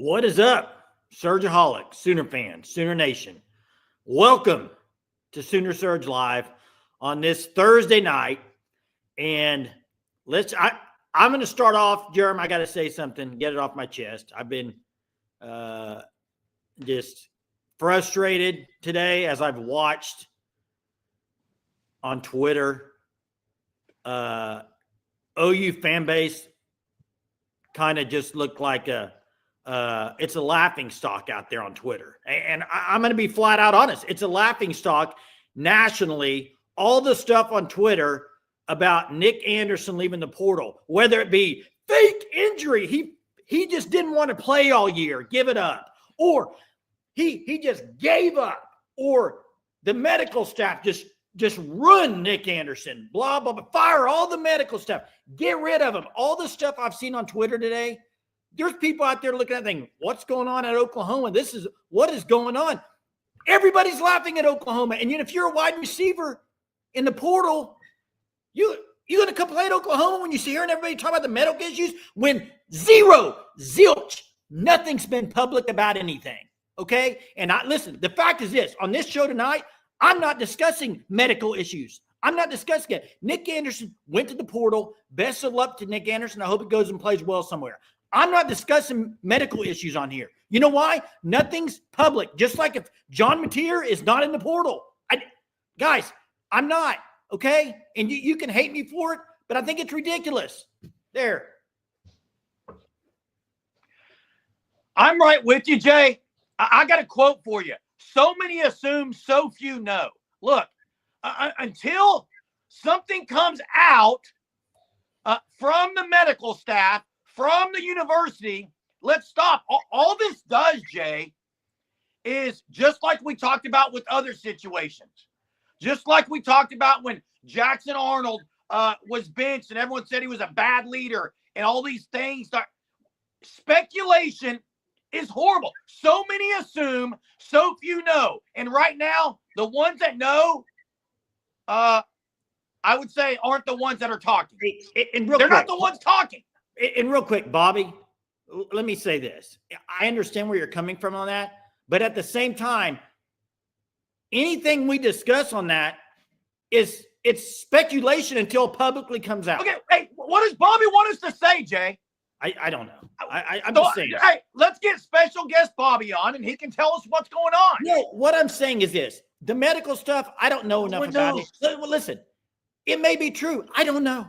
What is up, Surgeaholic, Sooner fans, Sooner Nation? Welcome to Sooner Surge Live on this Thursday night. And I'm going to start off, Jerem. I got to say something, get it off my chest. I've been just frustrated today as I've watched on Twitter OU fan base kind of just look like it's a laughing stock out there on Twitter. And I'm going to be flat out honest. It's a laughing stock nationally. All the stuff on Twitter about Nic Anderson leaving the portal, whether it be fake injury, he just didn't want to play all year, give it up, or he just gave up, or the medical staff just run Nic Anderson, blah, blah, blah, fire all the medical staff, get rid of him. All the stuff I've seen on Twitter today, there's people out there looking at things, what's going on at Oklahoma? This is what is going on. Everybody's laughing at Oklahoma. And if you're a wide receiver in the portal, you're going to complain at Oklahoma when you see hearing everybody talk about the medical issues when zilch, nothing's been public about anything. Okay? And listen, the fact is this, on this show tonight, I'm not discussing medical issues. I'm not discussing it. Nic Anderson went to the portal. Best of luck to Nic Anderson. I hope it goes and plays well somewhere. I'm not discussing medical issues on here. You know why? Nothing's public. Just like if John Mateer is not in the portal. Guys, I'm not, okay? And you can hate me for it, but I think it's ridiculous. There. I'm right with you, Jay. I got a quote for you. So many assume, so few know. Look, until something comes out from the medical staff, from the university, let's stop. All this does, Jay, is just like we talked about with other situations. Just like we talked about when Jackson Arnold was benched and everyone said he was a bad leader and all these things. Speculation is horrible. So many assume, so few know. And right now, the ones that know, I would say, aren't the ones that are talking. They're not the ones talking. And real quick, Bobby, let me say this. I understand where you're coming from on that, but at the same time, anything we discuss on that it's speculation until it publicly comes out. Okay, hey, what does Bobby want us to say, Jay? I don't know. I'm just saying. Hey, let's get special guest Bobby on, and he can tell us what's going on. No, what I'm saying is this. The medical stuff, I don't know enough about it. Well, listen, it may be true. I don't know.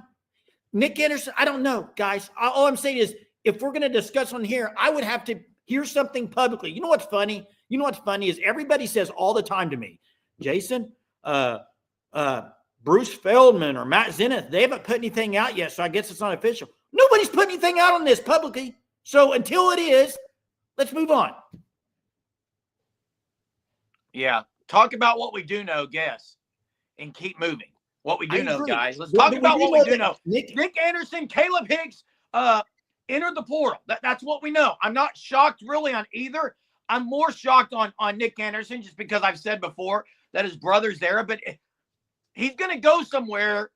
Nic Anderson, I don't know, guys. All I'm saying is if we're going to discuss on here, I would have to hear something publicly. You know what's funny? You know what's funny is everybody says all the time to me, Jason, Bruce Feldman or Matt Zenith, they haven't put anything out yet, so I guess it's not official. Nobody's put anything out on this publicly. So until it is, let's move on. Yeah. Talk about what we do know, guess, and keep moving. What we do know, guys. Let's talk about what we do know. Nic Anderson, Caleb Hicks entered the portal. That's what we know. I'm not shocked really on either. I'm more shocked on Nic Anderson just because I've said before that his brother's there, but he's going to go somewhere,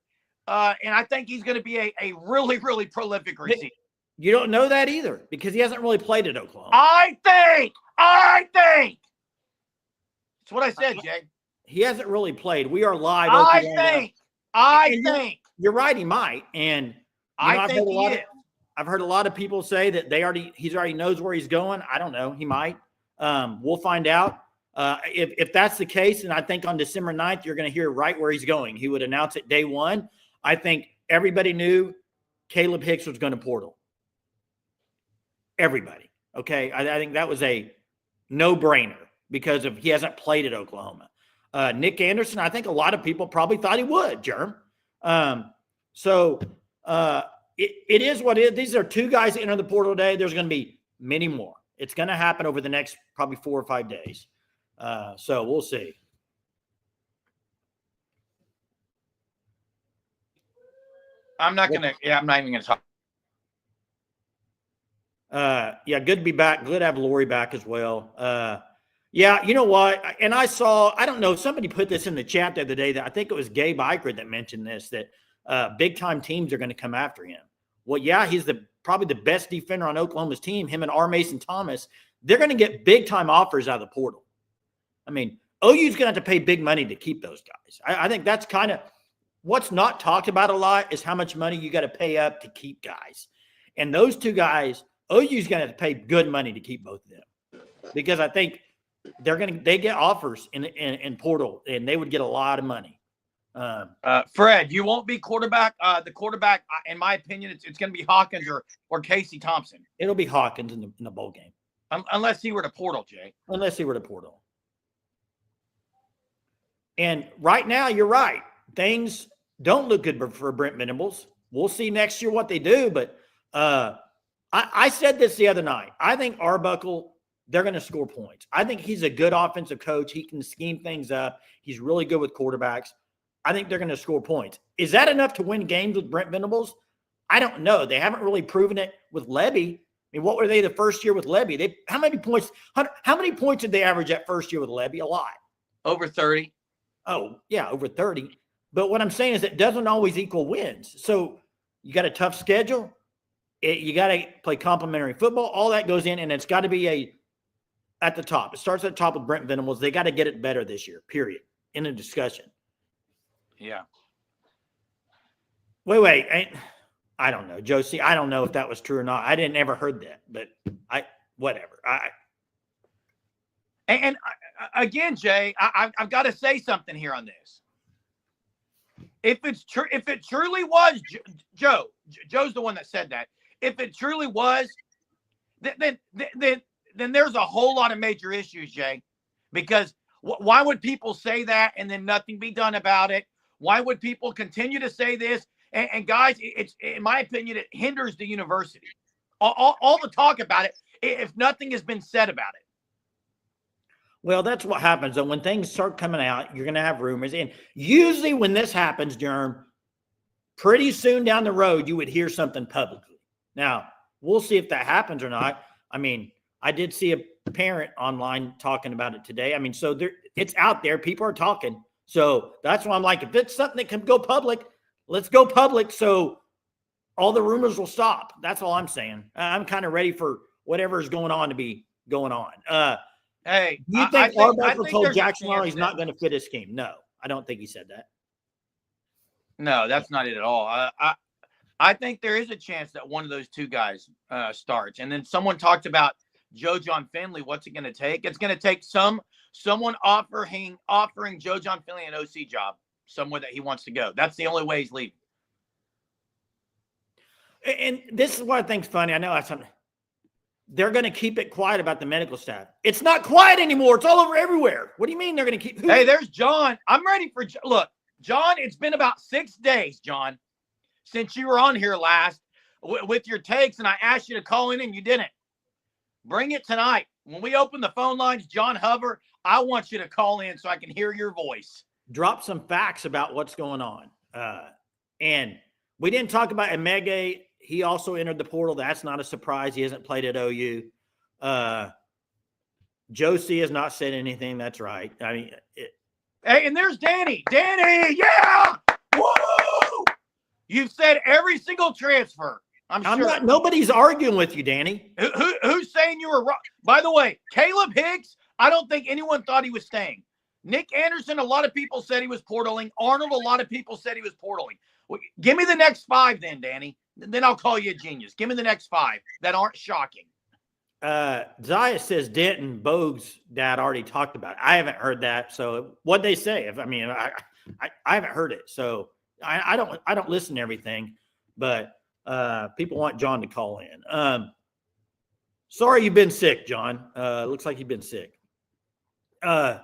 and I think he's going to be a really, really prolific receiver. You don't know that either because he hasn't really played at Oklahoma. I think. That's what I said, Jay. He hasn't really played. We are live. I think. You're right. He might. And I think he is. I've heard a lot of people say that he already knows where he's going. I don't know. He might. We'll find out. If that's the case, and I think on December 9th, you're going to hear right where he's going. He would announce it day one. I think everybody knew Caleb Hicks was going to portal. Everybody. Okay. I think that was a no-brainer because he hasn't played at Oklahoma. Nic Anderson, I think a lot of people probably thought he would, Jerm. It is what it is. These are two guys that enter the portal today. There's going to be many more. It's going to happen over the next probably 4 or 5 days. So we'll see. I'm not even going to talk. Yeah, good to be back. Good to have Lori back as well. Yeah, you know what? And I don't know, somebody put this in the chat the other day that I think it was Gabe Eichert that mentioned this, that big-time teams are going to come after him. Well, yeah, he's the probably the best defender on Oklahoma's team, him and R. Mason Thomas, they're going to get big-time offers out of the portal. I mean, OU's going to have to pay big money to keep those guys. I think that's kind of what's not talked about a lot is how much money you got to pay up to keep guys. And those two guys, OU's going to have to pay good money to keep both of them because I think they get offers in portal and they would get a lot of money. Fred, you won't be quarterback. The quarterback, in my opinion, it's going to be Hawkins or Casey Thompson. It'll be Hawkins in the bowl game. Unless he were to portal, Jay. Unless he were to portal. And right now, you're right. Things don't look good for Brent Venables. We'll see next year what they do. But I said this the other night. I think Arbuckle, they're going to score points. I think he's a good offensive coach. He can scheme things up. He's really good with quarterbacks. I think they're going to score points. Is that enough to win games with Brent Venables? I don't know. They haven't really proven it with Levy. I mean, what were they the first year with Levy? How many points did they average that first year with Levy? A lot. Over 30. Oh, yeah, over 30. But what I'm saying is it doesn't always equal wins. So you got a tough schedule. You got to play complementary football. All that goes in, and it's got to be at the top. It starts at the top with Brent Venables. They got to get it better this year, period, in a discussion. Yeah. Wait. I don't know, Josie. I don't know if that was true or not. I didn't ever heard that, but whatever. And again, Jay, I've got to say something here on this. If it truly was Joe's the one that said that. If it truly was, then there's a whole lot of major issues, Jay. Because why would people say that and then nothing be done about it? Why would people continue to say this? And guys, it's in my opinion, it hinders the university. All the talk about it, if nothing has been said about it. Well, that's what happens. And when things start coming out, you're going to have rumors. And usually when this happens, Jerm, pretty soon down the road, you would hear something publicly. Now, we'll see if that happens or not. I mean, I did see a parent online talking about it today. I mean, so it's out there. People are talking. So that's why I'm like, if it's something that can go public, let's go public so all the rumors will stop. That's all I'm saying. I'm kind of ready for whatever is going on to be going on. Hey, do you think Arbuckle told Jackson Lawler he's not going to fit his scheme? No, I don't think he said that. No, that's not it at all. I think there is a chance that one of those two guys starts. And then someone talked about Joe John Finley. What's it going to take? It's going to take someone offering Joe John Finley an OC job somewhere that he wants to go. That's the only way he's leaving. And this is what I think's funny. I know that's something. They're going to keep it quiet about the medical staff. It's not quiet anymore. It's all over everywhere. What do you mean they're going to keep? Hey, there's John. I'm ready for – look, John, it's been about 6 days, John, since you were on here last with your takes, and I asked you to call in and you didn't. Bring it tonight. When we open the phone lines, John Hover, I want you to call in so I can hear your voice. Drop some facts about what's going on. And we didn't talk about Emege. He also entered the portal. That's not a surprise. He hasn't played at OU. Josie has not said anything. That's right. I mean, hey, and there's Danny. Danny, yeah! Woo! You've said every single transfer. I'm sure. Not. Nobody's arguing with you, Danny. Who's saying you were wrong? By the way, Caleb Hicks, I don't think anyone thought he was staying. Nic Anderson, a lot of people said he was portaling. Arnold, a lot of people said he was portaling. Well, give me the next 5 then, Danny. Then I'll call you a genius. Give me the next 5 that aren't shocking. Zaya says Denton Bogue's dad already talked about it. I haven't heard that. So what'd they say? I haven't heard it. So I don't listen to everything, but people want John to call in. Sorry you've been sick, John. Looks like you've been sick. Yeah.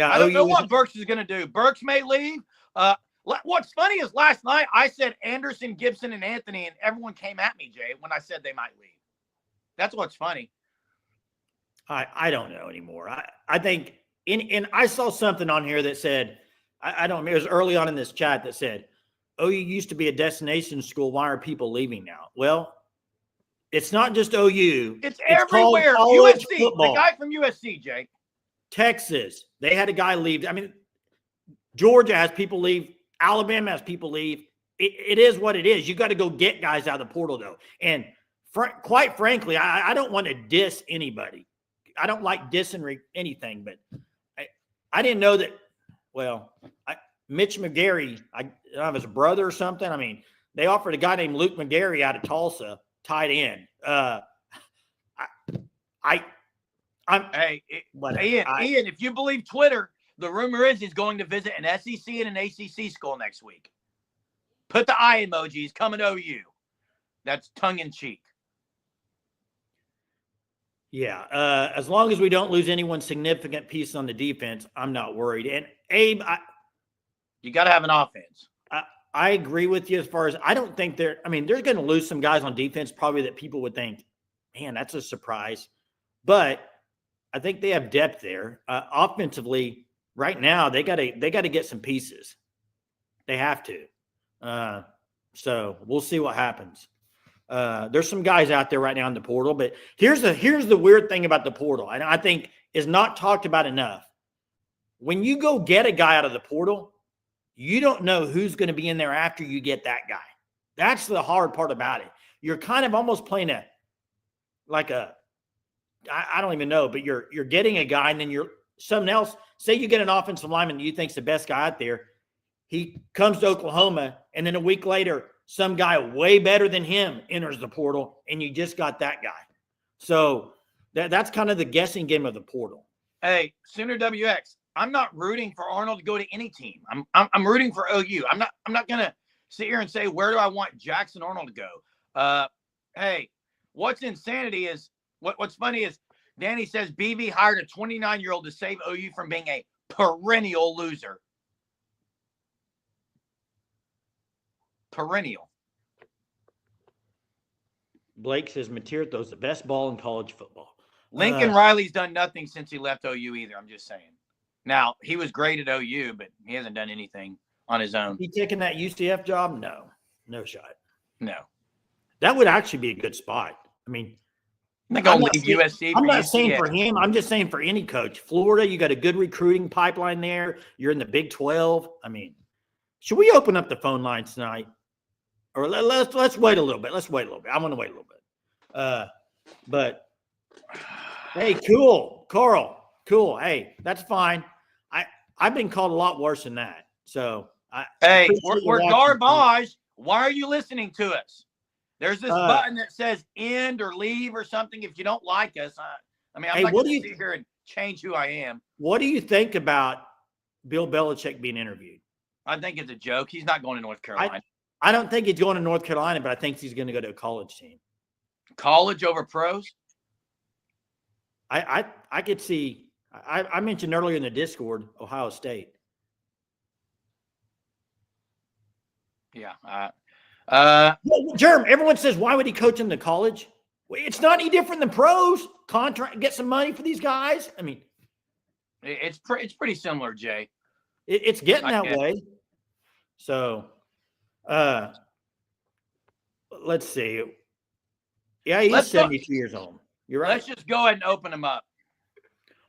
I don't know what Burks is going to do. Burks may leave. What's funny is last night I said Anderson, Gibson, and Anthony, and everyone came at me, Jay, when I said they might leave. That's what's funny. I don't know anymore. I think and I saw something on here that said, I don't know, it was early on in this chat that said, OU used to be a destination school. Why are people leaving now? Well, it's not just OU. It's everywhere. USC, football. The guy from USC, Jay. Texas, they had a guy leave. I mean, Georgia has people leave. Alabama has people leave. it is what it is. You got to go get guys out of the portal, though. And quite frankly, I don't want to diss anybody. I don't like dissing anything, but I didn't know that. Well, Mitch McGarry, I don't know if his brother or something. I mean, they offered a guy named Luke McGarry out of Tulsa, tight end. Ian, if you believe Twitter, the rumor is he's going to visit an SEC and an ACC school next week. Put the eye emojis, coming to OU. That's tongue in cheek. Yeah, as long as we don't lose any one significant piece on the defense, I'm not worried. And Abe, you got to have an offense. I agree with you as far as I don't think they're going to lose some guys on defense probably that people would think, man, that's a surprise. But I think they have depth there. Offensively, right now, they got to get some pieces. They have to. So we'll see what happens. There's some guys out there right now in the portal, but here's the weird thing about the portal, and I think is not talked about enough. When you go get a guy out of the portal, you don't know who's going to be in there after you get that guy. That's the hard part about it. You're kind of almost playing I don't even know, but you're getting a guy, and then you're something else. Say you get an offensive lineman that you think's the best guy out there. He comes to Oklahoma, and then a week later, some guy way better than him enters the portal, and you just got that guy. So that's kind of the guessing game of the portal. Hey, Sooner WX, I'm not rooting for Arnold to go to any team. I'm rooting for OU. I'm not gonna sit here and say where do I want Jackson Arnold to go. Hey, what's insanity is what's funny is Danny says BV hired a 29-year-old to save OU from being a perennial loser. Perennial. Blake says Mateer throws the best ball in college football. Lincoln Riley's done nothing since he left OU either. I'm just saying. Now, he was great at OU, but he hasn't done anything on his own. He taking that UCF job? No shot. No. That would actually be a good spot. I mean, I'm not going to leave USC. I'm not saying for him. I'm just saying for any coach. Florida, you got a good recruiting pipeline there. You're in the Big 12. I mean, should we open up the phone lines tonight? Or let's wait a little bit. Let's wait a little bit. I want to wait a little bit. But hey, cool, Carl, cool. Hey, that's fine. I've been called a lot worse than that. So we're garbage. Why are you listening to us? There's this button that says end or leave or something if you don't like us. I'm not going to sit here and change who I am. What do you think about Bill Belichick being interviewed? I think it's a joke. He's not going to North Carolina. I don't think he's going to North Carolina, but I think he's going to go to a college team. College over pros? I could see. I mentioned earlier in the Discord, Ohio State. Yeah. Jerm, everyone says, why would he coach in the college? Well, it's not any different than pros. Contract, get some money for these guys. I mean, it's pretty similar, Jay. It's getting that way. So, let's see. Yeah, he's 72 years old. You're right. Let's just go ahead and open them up.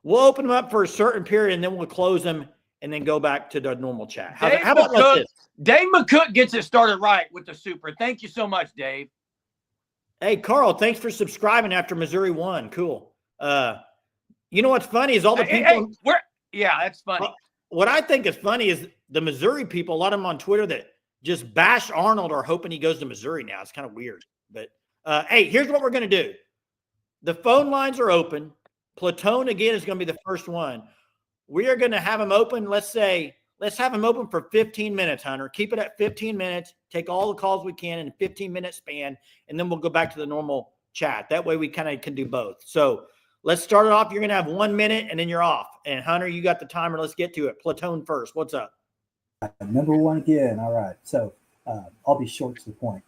We'll open them up for a certain period, and then we'll close them and then go back to the normal chat. How about this? Dave McCook gets it started right with the super. Thank you so much, Dave. Hey, Carl, thanks for subscribing after Missouri won. Cool. You know what's funny is all the people. Yeah, that's funny. What I think is funny is the Missouri people, a lot of them on Twitter that just bash Arnold are hoping he goes to Missouri now. It's kind of weird. But, hey, here's what we're going to do. The phone lines are open. Platone, again, is going to be the first one. We are going to have him open. Let's have him open for 15 minutes, Hunter. Keep it at 15 minutes. Take all the calls we can in a 15-minute span, and then we'll go back to the normal chat. That way we kind of can do both. So let's start it off. You're going to have 1 minute, and then you're off. And, Hunter, you got the timer. Let's get to it. Platone first. What's up? Number one again. All right. So I'll be short to the point.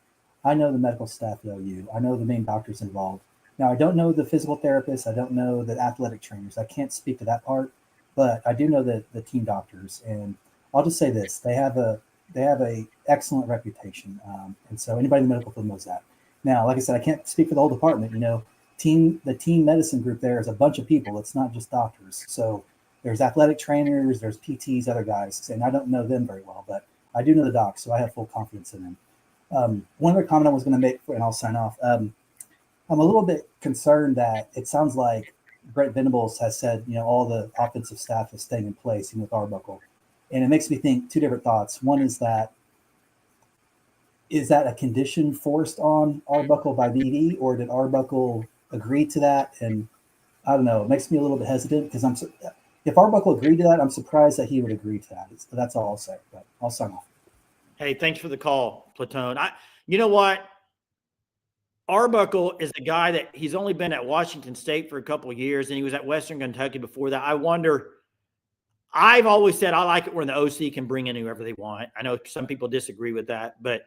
I know the medical staff at OU. I know the main doctors involved. Now, I don't know the physical therapists. I don't know the athletic trainers. I can't speak to that part, but I do know the team doctors. And I'll just say this: they have a excellent reputation, and so anybody in the medical field knows that. Now, like I said, I can't speak for the whole department. You know, the team medicine group there is a bunch of people. It's not just doctors. So there's athletic trainers, there's PTs, other guys, and I don't know them very well, but I do know the doc, so I have full confidence in him. One other comment I was going to make, and I'll sign off. I'm a little bit concerned that it sounds like Brent Venables has said, all the offensive staff is staying in place, with Arbuckle. And it makes me think two different thoughts. One is that a condition forced on Arbuckle by BD, or did Arbuckle agree to that? And I don't know. It makes me a little bit hesitant because if Arbuckle agreed to that, I'm surprised that he would agree to that. That's all I'll say. But I'll sign off. Hey, thanks for the call, Platone. You know what? Arbuckle is a guy that he's only been at Washington State for a couple of years, and he was at Western Kentucky before that. I wonder. I've always said I like it when the OC can bring in whoever they want. I know some people disagree with that, but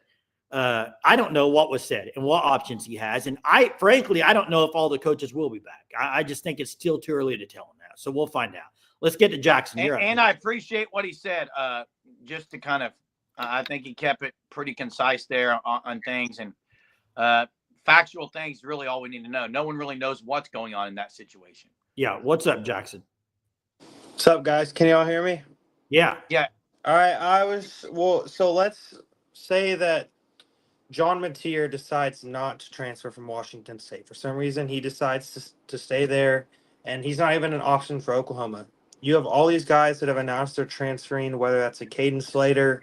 I don't know what was said and what options he has. And frankly, I don't know if all the coaches will be back. I just think it's still too early to tell him that. So we'll find out. Let's get to Jackson. And I appreciate what he said. Just to kind of, I think he kept it pretty concise there on things, and factual things. Really, all we need to know. No one really knows what's going on in that situation. Yeah. What's up, Jackson? What's up, guys? Can y'all hear me? Yeah. Yeah. All right. So let's say that John Mateer decides not to transfer from Washington State. For some reason, he decides to stay there, and he's not even an option for Oklahoma. You have all these guys that have announced they're transferring, whether that's a Caden Slater,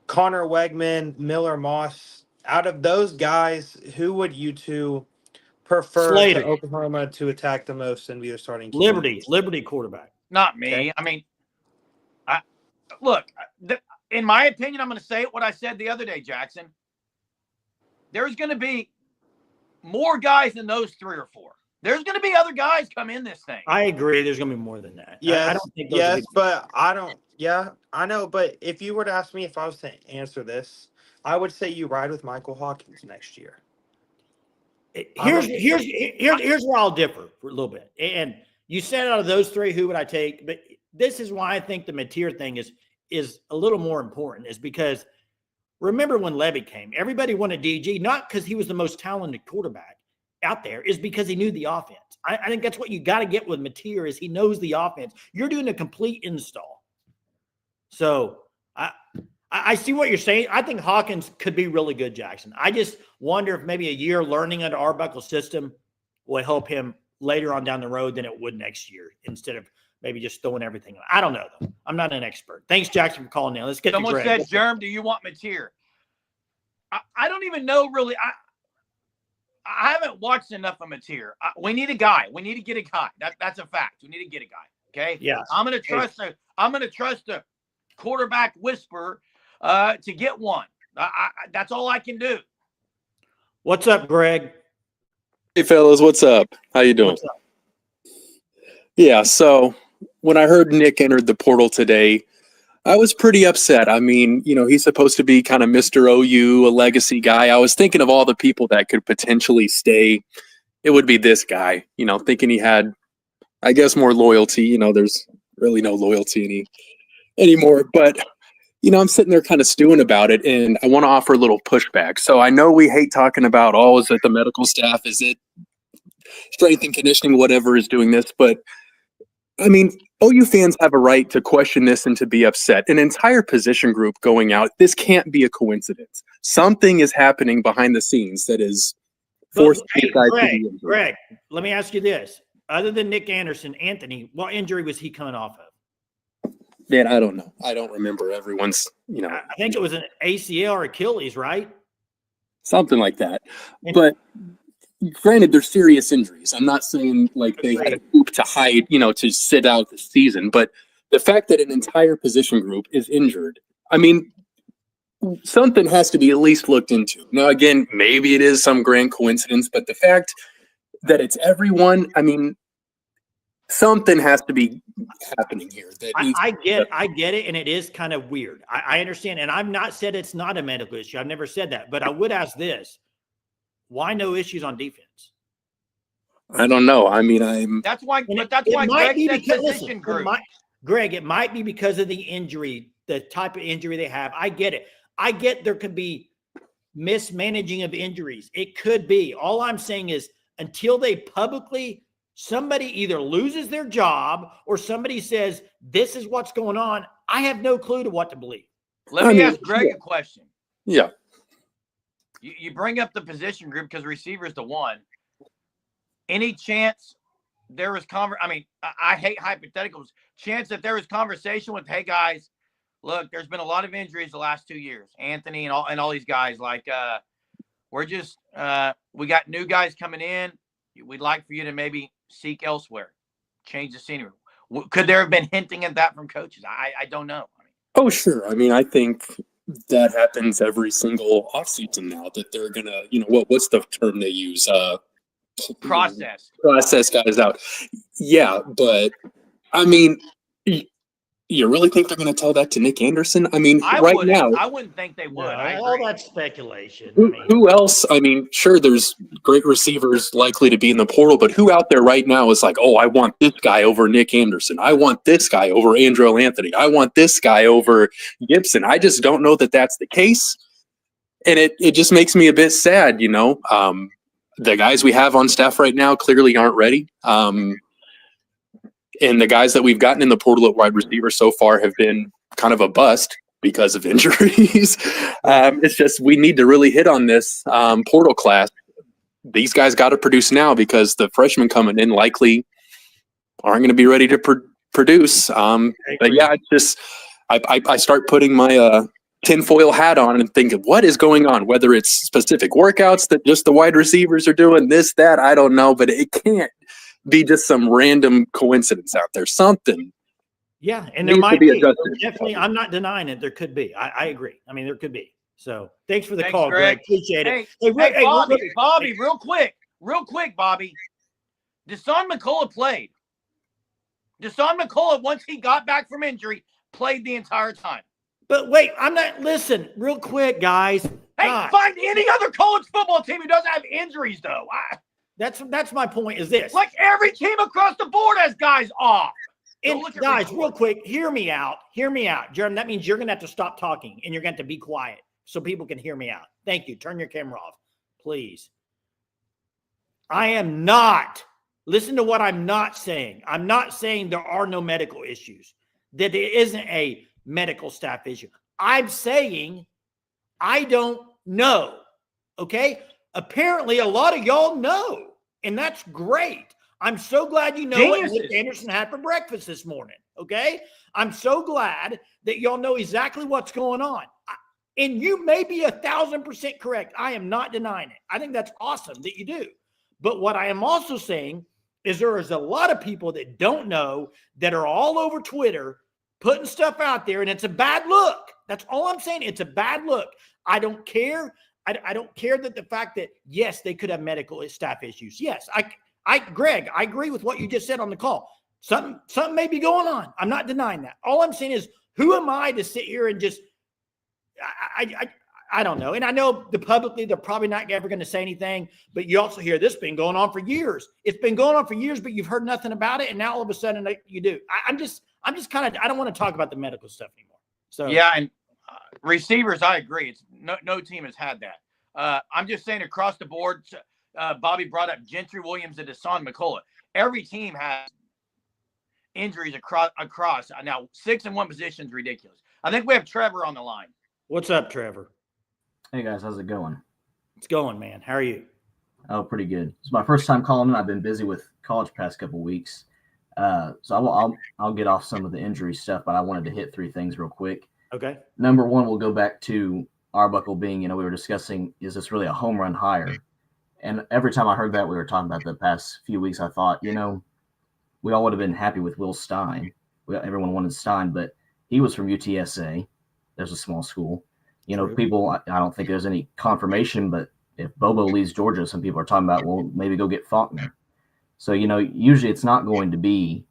Connor Wegman, Miller Moss. Out of those guys, who would you two prefer to Oklahoma to attack the most and be the starting QB? Liberty quarterback. Not me. Okay. I mean, in my opinion, I'm going to say what I said the other day, Jackson. There's going to be more guys than those 3 or 4. There's going to be other guys come in this thing. I agree. There's going to be more than that. Yes, I don't think but I don't. Yeah, I know. But if you were to ask me if I was to answer this, I would say you ride with Michael Hawkins next year. Here's where I'll differ for a little bit. And you said out of those 3, who would I take? But this is why I think the Mateer thing is a little more important, is because remember when Levy came, everybody wanted DG, not because he was the most talented quarterback out there, is because he knew the offense. I think that's what you got to get with Mateer, is he knows the offense. You're doing a complete install. So I see what you're saying. I think Hawkins could be really good, Jackson. I just wonder if maybe a year learning under Arbuckle's system will help him later on down the road than it would next year, instead of maybe just throwing everything. I don't know, though. I'm not an expert. Thanks, Jackson, for calling in. Let's get Someone to Greg. said, Jerm, do you want Mateer? I don't even know, really. I haven't watched enough of Mateer. We need a guy. We need to get a guy. That's a fact. We need to get a guy. Okay? Yeah. I'm going to trust a quarterback whisperer to get one. That's all I can do. What's up, Greg? Hey, fellas, what's up? How you doing? What's up? Yeah, so when I heard Nick entered the portal today, I was pretty upset. I mean, he's supposed to be kind of Mr. OU, a legacy guy. I was thinking of all the people that could potentially stay. It would be this guy, thinking he had, I guess, more loyalty. There's really no loyalty anymore. But, I'm sitting there kind of stewing about it, and I want to offer a little pushback. So I know we hate talking about, is it the medical staff? Is it strength and conditioning, whatever is doing this? But, I mean, OU fans have a right to question this and to be upset. An entire position group going out, this can't be a coincidence. Something is happening behind the scenes that is forcing these guys to be injured. Greg, let me ask you this. Other than Nic Anderson, Anthony, what injury was he coming off of? Man, I don't know. I don't remember everyone's, I think it was an ACL or Achilles, right? Something like that. But granted, they're serious injuries. I'm not saying like they had a hoop to hide, to sit out the season. But the fact that an entire position group is injured, I mean, something has to be at least looked into. Now, again, maybe it is some grand coincidence, but the fact that it's everyone, I mean, something has to be happening here. I get it, and it is kind of weird. I understand, and I've not said it's not a medical issue. I've never said that, but I would ask this: why no issues on defense? I don't know. I mean, that's why Greg said position group. Greg, it might be because of the injury, the type of injury they have. I get it. I get there could be mismanaging of injuries. It could be. All I'm saying is until they publicly, somebody either loses their job or somebody says, this is what's going on, I have no clue to what to believe. Let me ask Greg a question. Yeah. You bring up the position group because receiver is the one. Any chance there was I hate hypotheticals. Chance that there was conversation with, hey guys, look, there's been a lot of injuries the last 2 years. Anthony and all these guys, we're just we got new guys coming in. We'd like for you to maybe seek elsewhere, change the scenery. Could there have been hinting at that from coaches? I don't know. Oh, sure. I mean, I think that happens every single offseason now that they're gonna, what's the term they use? Process guys out. Yeah, but I mean, you really think they're going to tell that to Nic Anderson? I mean, I wouldn't think they would. All that speculation. Who else? I mean, sure, there's great receivers likely to be in the portal, but who out there right now is like, oh, I want this guy over Nic Anderson. I want this guy over Andrew Anthony. I want this guy over Gibson. I just don't know that that's the case. And it just makes me a bit sad, the guys we have on staff right now clearly aren't ready. And the guys that we've gotten in the portal at wide receiver so far have been kind of a bust because of injuries. It's just we need to really hit on this portal class. These guys got to produce now because the freshmen coming in likely aren't going to be ready to produce. But yeah, it's just I start putting my tinfoil hat on and thinking, what is going on? Whether it's specific workouts that just the wide receivers are doing, this, that, I don't know, but it can't be just some random coincidence out there. Something. Yeah, and there might be. Definitely, I'm not denying it. There could be. I agree. I mean, there could be. So thanks for the call, Greg. Appreciate it. Hey, Bobby, real quick, Bobby. Deshaun McCullough played. Deshaun McCullough, once he got back from injury, played the entire time. But wait, listen, real quick, guys. Hey, find any other college football team who doesn't have injuries, though. That's my point is this. Like every team across the board has guys off. And guys, real quick, hear me out. Jeremy, that means you're going to have to stop talking and you're going to have to be quiet so people can hear me out. Thank you. Turn your camera off, please. I am not, listen to what I'm not saying. I'm not saying there are no medical issues, that there isn't a medical staff issue. I'm saying I don't know. Okay? Apparently, a lot of y'all know, and that's great. I'm so glad you know what Nic Anderson had for breakfast this morning, okay? I'm so glad that y'all know exactly what's going on. And you may be 1,000% correct. I am not denying it. I think that's awesome that you do. But what I am also saying is there is a lot of people that don't know that are all over Twitter putting stuff out there, and it's a bad look. That's all I'm saying. It's a bad look. I don't care. I don't care that the fact that, yes, they could have medical staff issues. Yes, Greg, I agree with what you just said on the call. Something may be going on. I'm not denying that. All I'm saying is, who am I to sit here and just, I don't know. And I know publicly they're probably not ever going to say anything, but you also hear this been going on for years. It's been going on for years, but you've heard nothing about it. And now all of a sudden you do. I'm just kind of, I don't want to talk about the medical stuff anymore. So yeah. And receivers, I agree. It's no team has had that. I'm just saying across the board, Bobby brought up Gentry Williams and Deshaun McCullough. Every team has injuries across. Now, 6 in one position is ridiculous. I think we have Trevor on the line. What's up, Trevor? Hey, guys. How's it going? It's going, man. How are you? Oh, pretty good. It's my first time calling in. I've been busy with college past couple weeks. So I'll get off some of the injury stuff, but I wanted to hit 3 things real quick. Okay. Number one, we'll go back to Arbuckle being, we were discussing, is this really a home run hire? And every time I heard that, we were talking about the past few weeks, I thought, we all would have been happy with Will Stein. Everyone wanted Stein, but he was from UTSA. There's a small school. People, I don't think there's any confirmation, but if Bobo leaves Georgia, some people are talking about, well, maybe go get Faulkner. So, usually it's not going to be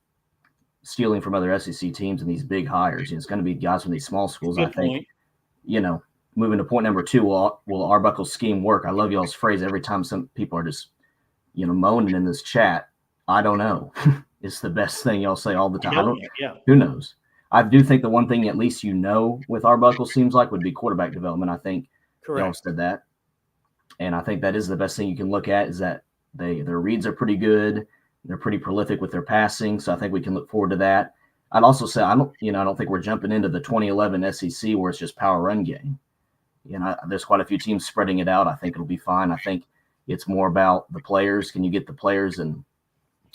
stealing from other SEC teams and these big hires. It's going to be guys from these small schools. Good I think, point. Moving to point number 2, will Arbuckle's scheme work? I love y'all's phrase every time some people are just, moaning in this chat. I don't know. It's the best thing y'all say all the time. Who knows? I do think the one thing at least with Arbuckle seems like would be quarterback development. I think y'all said that. And I think that is the best thing you can look at is that their reads are pretty good. They're pretty prolific with their passing. So I think we can look forward to that. I'd also say I don't think we're jumping into the 2011 SEC where it's just power run game. There's quite a few teams spreading it out. I think it'll be fine. I think it's more about the players. Can you get the players and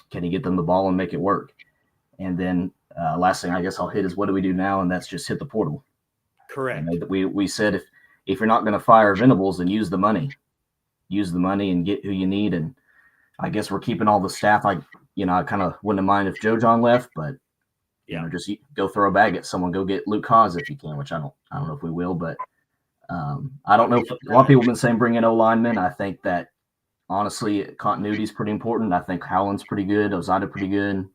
can you get them the ball and make it work? And then last thing I guess I'll hit is what do we do now? And that's just hit the portal. Correct. We said if you're not going to fire Venables, then use the money and get who you need. And I guess we're keeping all the staff. I kind of wouldn't mind if Joe John left, but just go throw a bag at someone. Go get Luke Haas if you can, which I don't know if we will, but I don't know. A lot of people have been saying bring in O-linemen. I think that honestly, continuity is pretty important. I think Howland's pretty good. Ozada pretty good.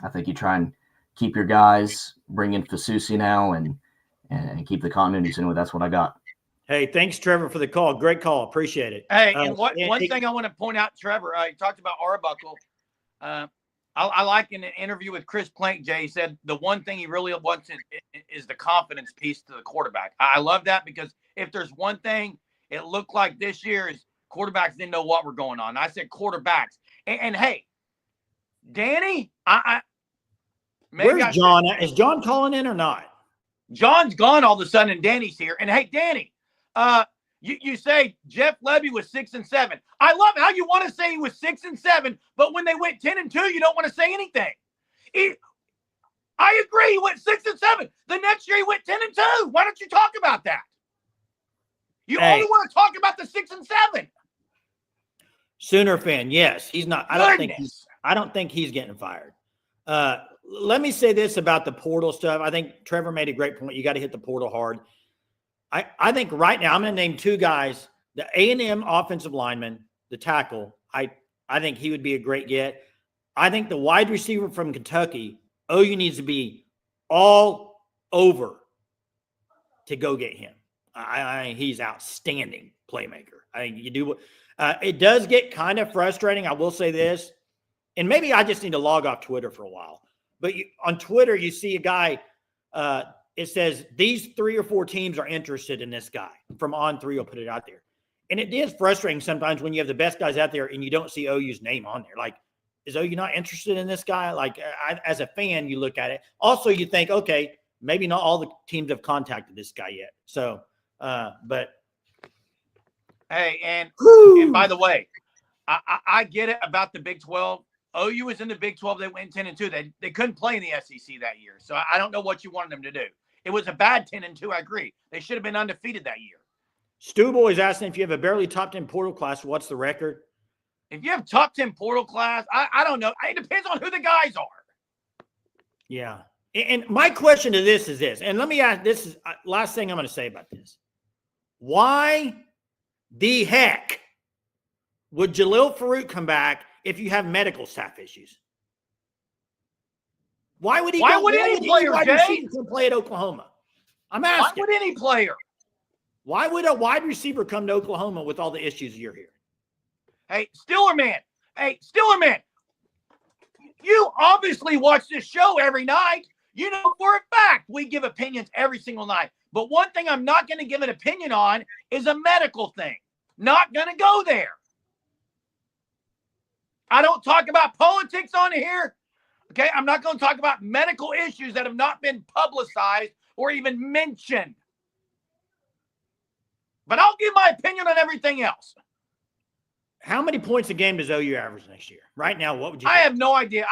I think you try and keep your guys, bring in Fasusi now, and keep the continuity. So anyway, that's what I got. Hey, thanks, Trevor, for the call. Great call. Appreciate it. Hey, and one thing I want to point out, Trevor, you talked about Arbuckle. I like in an interview with Chris Plank, Jay, he said the one thing he really wants is the confidence piece to the quarterback. I love that because if there's one thing it looked like this year is quarterbacks didn't know what were going on. I said quarterbacks. And hey, Danny, where's John? Is John calling in or not? John's gone all of a sudden and Danny's here. And hey, Danny, you say Jeff Levy was 6-7. I love how you want to say he was 6-7, but when they went 10-2, you don't want to say anything. I agree. He went 6-7. The next year he went 10-2. Why don't you talk about that? You only want to talk about the 6-7. Sooner fan, yes, he's not. I don't think he's getting fired. Let me say this about the portal stuff. I think Trevor made a great point. You got to hit the portal hard. I think right now I'm going to name two guys: the A&M offensive lineman, the tackle. I think he would be a great get. I think the wide receiver from Kentucky, OU needs to be all over to go get him. He's outstanding playmaker. I think you do. It does get kind of frustrating. I will say this, and maybe I just need to log off Twitter for a while. But on Twitter, you see a guy. It says these 3 or 4 teams are interested in this guy. From On3, will put it out there, and it is frustrating sometimes when you have the best guys out there and you don't see OU's name on there. Like, is OU not interested in this guy? Like, as a fan, you look at it. Also, you think, okay, maybe not all the teams have contacted this guy yet. So, but. Hey, and by the way, I get it about the Big 12. OU was in the Big 12. They went 10-2. They couldn't play in the SEC that year. So I don't know what you wanted them to do. It was a bad 10-2. I agree. They should have been undefeated that year. Stubble is asking if you have a barely top 10 portal class, what's the record? If you have top 10 portal class, I don't know. It depends on who the guys are. Yeah. And my question to this is this, and let me ask, this is last thing I'm going to say about this. Why the heck would Jalil Farouk come back if you have medical staff issues? Why would he? Why would any player, Jay, play at Oklahoma? I'm asking. Why would any player? Why would a wide receiver come to Oklahoma with all the issues you're hearing? Hey, Stillerman. You obviously watch this show every night. You know for a fact we give opinions every single night. But one thing I'm not going to give an opinion on is a medical thing. Not going to go there. I don't talk about politics on here. Okay, I'm not going to talk about medical issues that have not been publicized or even mentioned. But I'll give my opinion on everything else. How many points a game does OU average next year? Right now, what would you think? I have no idea.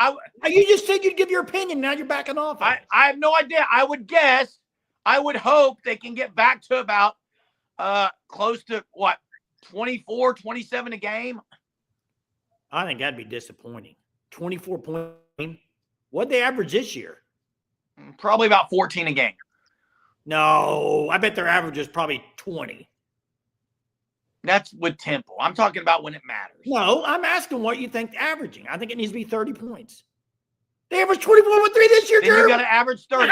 You just said you'd give your opinion. Now you're backing off. I have no idea. I would guess. I would hope they can get back to about close to, 24, 27 a game? I think that'd be disappointing. 24 points. What'd they average this year? Probably about 14 a game. No, I bet their average is probably 20. That's with Temple. I'm talking about when it matters. No, I'm asking what you think averaging. I think it needs to be 30 points. They averaged 24.3 this year, Then you got to average 30.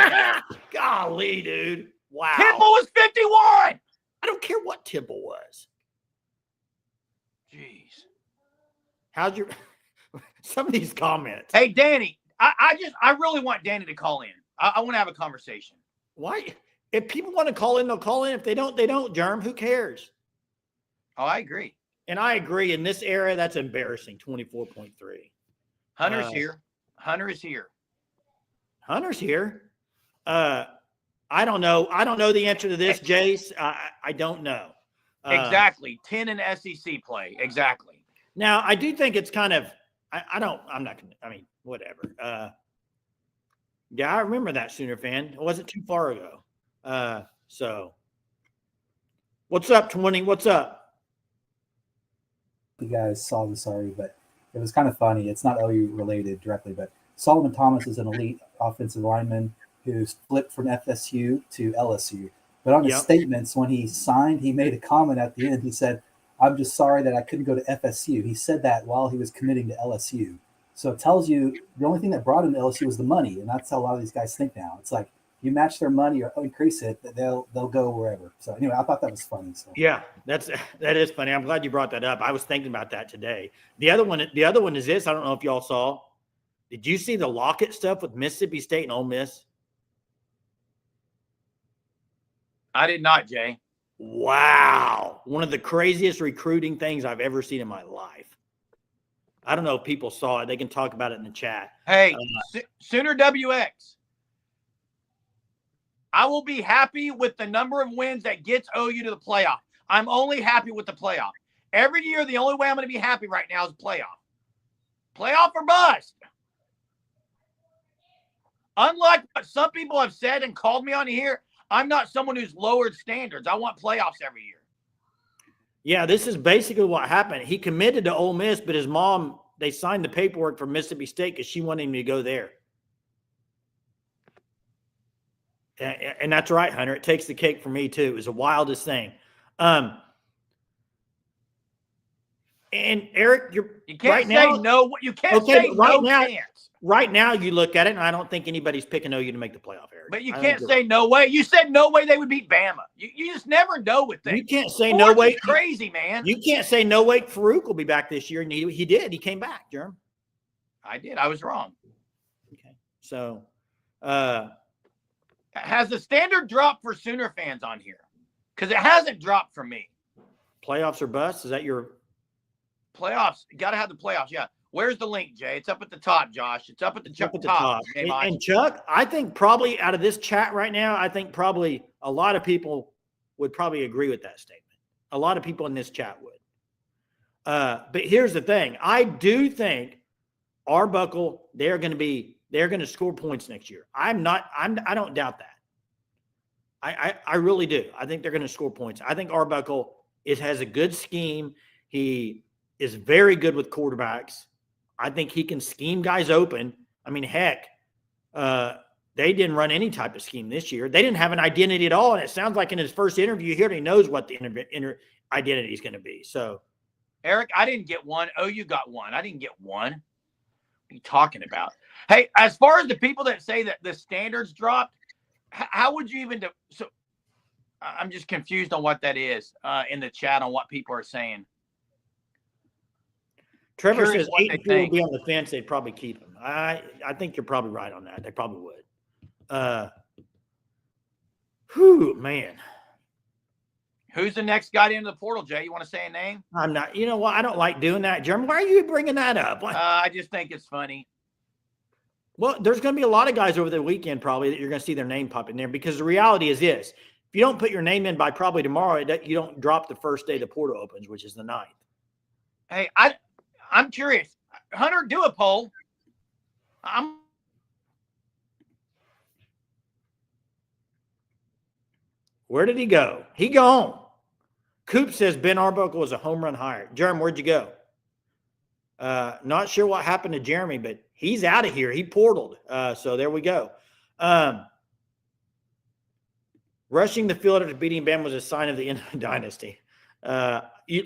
Golly, dude. Wow. Temple was 51. I don't care what Temple was. Jeez. How's your some of these comments? Hey, Danny, I really want Danny to call in. I want to have a conversation. Why? If people want to call in, they'll call in. If they don't, they don't, Germ. Who cares? Oh, I agree. And I agree. In this era, that's embarrassing. 24.3. Hunter's here. Hunter is here. Hunter's here. I don't know. I don't know the answer to this, Jace. I don't know. Exactly. 10 in SEC play. Exactly. Now, I do think it's kind of, I'm not going to, I mean, whatever. Yeah, I remember that Sooner fan. It wasn't too far ago. So, what's up, 20? What's up? You guys saw this already, but it was kind of funny. It's not OU related directly, but Solomon Thomas is an elite offensive lineman who's flipped from FSU to LSU. But on his statements, when he signed, he made a comment at the end. He said, "I'm just sorry that I couldn't go to FSU." He said that while he was committing to LSU. So it tells you the only thing that brought him to LSU was the money, and that's how a lot of these guys think now. It's like you match their money or increase it, they'll go wherever. So anyway, I thought that was funny. So yeah, that is funny. I'm glad you brought that up. I was thinking about that today. The other one is this. I don't know if y'all saw. Did you see the Lockett stuff with Mississippi State and Ole Miss? I did not, Jay. Wow. One of the craziest recruiting things I've ever seen in my life. I don't know if people saw it. They can talk about it in the chat. Hey, Sooner WX. I will be happy with the number of wins that gets OU to the playoff. I'm only happy with the playoff. Every year, the only way I'm going to be happy right now is playoff. Playoff or bust. Unlike what some people have said and called me on here, I'm not someone who's lowered standards. I want playoffs every year. Yeah, this is basically what happened. He committed to Ole Miss, but his mom, they signed the paperwork for Mississippi State because she wanted him to go there. And that's right, Hunter. It takes the cake for me, too. It was the wildest thing. And, Eric, you can't right say now, no. You can't say right no now, chance. Right now, you look at it, and I don't think anybody's picking OU to make the playoff, Eric. But you can't say no way. You said no way they would beat Bama. You just never know with things. You can't say no way. Crazy, man. You can't say no way. Farouk will be back this year, and he did. He came back, Jerm. I did. I was wrong. Okay. So, has the standard dropped for Sooner fans on here? Because it hasn't dropped for me. Playoffs or bust? Is that your playoffs? You got to have the playoffs. Yeah. Where's the link, Jay? It's up at the top, Josh. It's up at the top. And Chuck, I think probably out of this chat right now, I think probably a lot of people would probably agree with that statement. A lot of people in this chat would. But here's the thing. I do think Arbuckle, they're going to score points next year. I don't doubt that. I really do. I think they're going to score points. I think Arbuckle has a good scheme. He is very good with quarterbacks. I think he can scheme guys open. I mean, heck, they didn't run any type of scheme this year. They didn't have an identity at all. And it sounds like in his first interview, he already knows what the identity is going to be. So, Eric, I didn't get one. OU got one. I didn't get one. What are you talking about? Hey, as far as the people that say that the standards dropped, how would you even do? So I'm just confused on what that is in the chat on what people are saying. Trevor says 8 will be on the fence. They'd probably keep him. I think you're probably right on that. They probably would. Man. Who's the next guy into the portal, Jay? You want to say a name? I'm not. You know what? I don't like doing that, Jeremy. Why are you bringing that up? I just think it's funny. Well, there's going to be a lot of guys over the weekend probably that you're going to see their name pop in there because the reality is this. If you don't put your name in by probably tomorrow, you don't drop the first day the portal opens, which is the 9th. Hey, I'm curious. Hunter, do a poll. Where did he go? He gone. Coop says Ben Arbuckle was a home run hire. Jeremy, where'd you go? Not sure what happened to Jeremy, but he's out of here. He portaled. So there we go. Rushing the field after beating Bama was a sign of the end of the dynasty.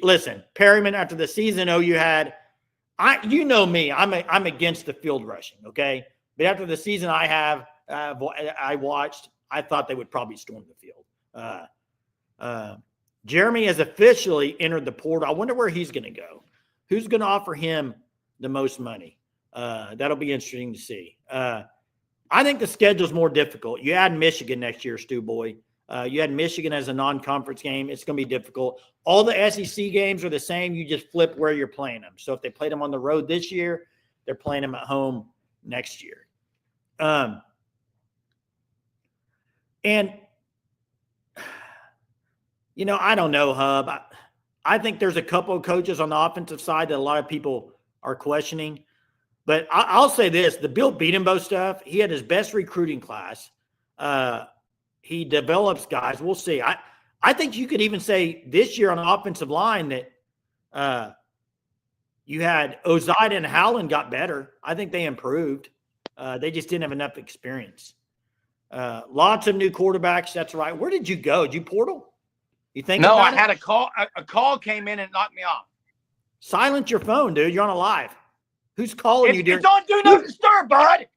Listen, Perryman, after the season OU had, you know me, I'm against the field rushing, okay? But after the season I watched, I thought they would probably storm the field. Jeremy has officially entered the portal. I wonder where he's going to go. Who's going to offer him the most money? That'll be interesting to see. I think the schedule's more difficult. You add Michigan next year, Stu Boy. You had Michigan as a non-conference game. It's going to be difficult. All the SEC games are the same. You just flip where you're playing them. So if they played them on the road this year, they're playing them at home next year. And, I don't know, Hub. I think there's a couple of coaches on the offensive side that a lot of people are questioning. But I'll say this, the Bill Beatenbow stuff, he had his best recruiting class. He develops guys. We'll see. I think you could even say this year on the offensive line that you had Ozida and Howland got better. I think they improved. They just didn't have enough experience. Lots of new quarterbacks. That's right. Where did you go? Did you portal? You think? No, I it? had a call. A call came in and knocked me off. Silence your phone, dude. You're on a live. Who's calling you during? It's on Do Not Disturb, bud.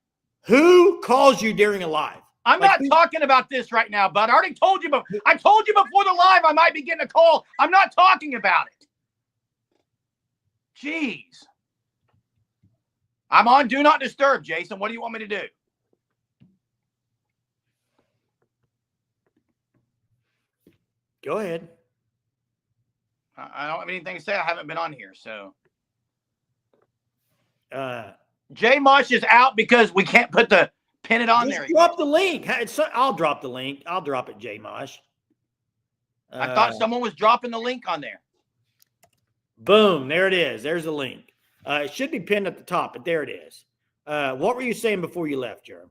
Who calls you during a live? I'm not talking about this right now, bud. I already told you. I told you before the live I might be getting a call. I'm not talking about it. Jeez. I'm on Do Not Disturb, Jason. What do you want me to do? Go ahead. I don't have anything to say. I haven't been on here, so. J Mush is out because we can't pin it on there. Drop the link. I'll drop the link. I'll drop it, J Mush. I thought someone was dropping the link on there. Boom. There it is. There's the link. It should be pinned at the top, but there it is. What were you saying before you left, Jerem?